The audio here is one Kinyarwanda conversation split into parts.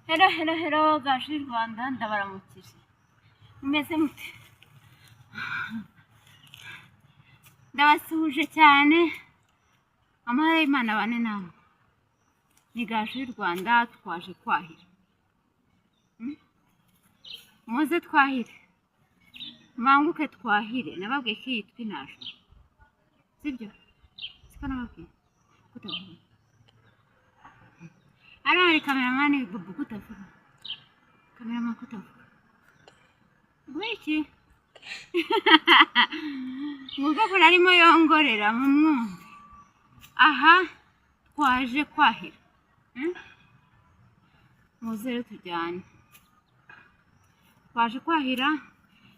Hello, gashi Rwanda ndabaramukije. Mumeze mute? Ndabasuhuje cyane. Amahoro y'Imana bane namwe. Ni gashi Rwanda twaje kwahira. Muze twahire. Manguke twahire. Nababwiye ko yitwa intasho. Sibyo? Siko nababwiye. Kutavuga. Hari kameramani bubu kutavuga. Kameramani kutavuga. Wiki. Muga ko arimo yongorera mu mwumve. Aha twaje kwahira. Muze tujyane. Twaje kwahira.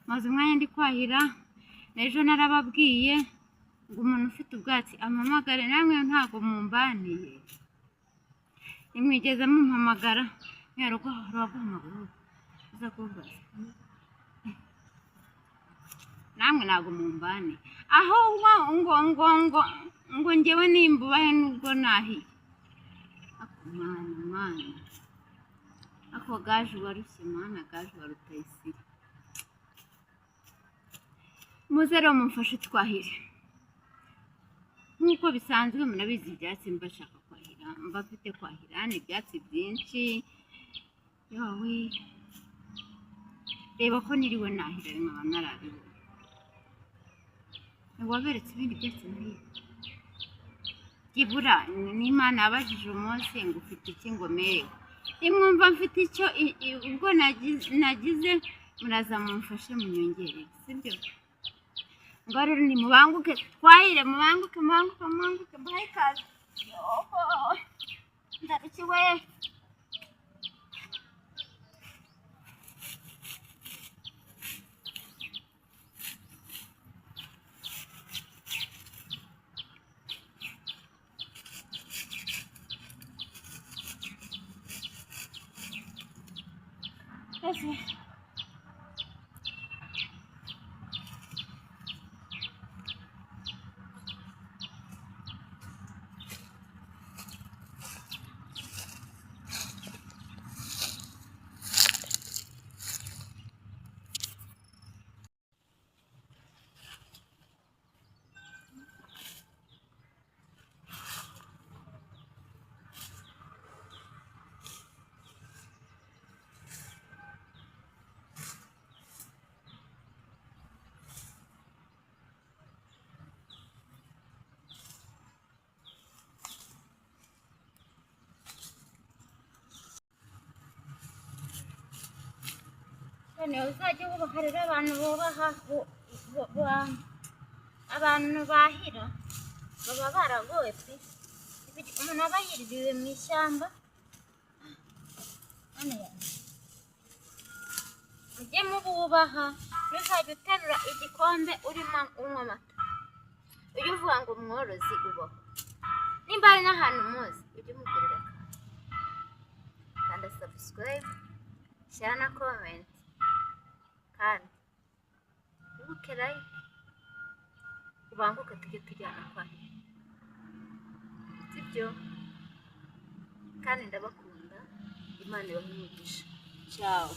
Maze umwanya ndi kwahira. Ejo narababwiye ngo umuntu ufite ubwatsi amamagare namwe ntago mumbaniye. Imwigeze mumpamagara yaruko raguhamagara uza kubaza namwe nago mumbane aho ngo ngewe nimbubahe nubwo nahi akumana ako gaje warushye mana gaje warutayisire muzero mumfashe twahire nkuko bisanzwe munabizi ibyatsi mbashaka kwahira mbafite kwahira ni ibyatsi byinshi yawe reba ko niriwe nahira nkaba narabiwe waberetse ibindi byatsi muri Kibura n'Imana yabajije umunsi ngo ufite iki ngo merewe imwumva mfite icyo ubwo nagize muraza mumfashe munyongere sibyo ngo rero ni mubanguke twahire mubanguke bahe kazi ndabikiwe uzajya wubaharira abantu bubaha abantu bahira baba baragoye pe umuntu aba yiriwe mu ishyamba ujye mububaha uzajya uterura igikombe urimo unywa amata ujye uvuga ngo umworozi ubaho nimba ari n'ahantu muzi ujye umugurira kanda subscribe share na comment kandi ubukerayo ubanguke tujye tujyana kwahira sibyo kandi ndabakunda Imana ibahe umugisha ciao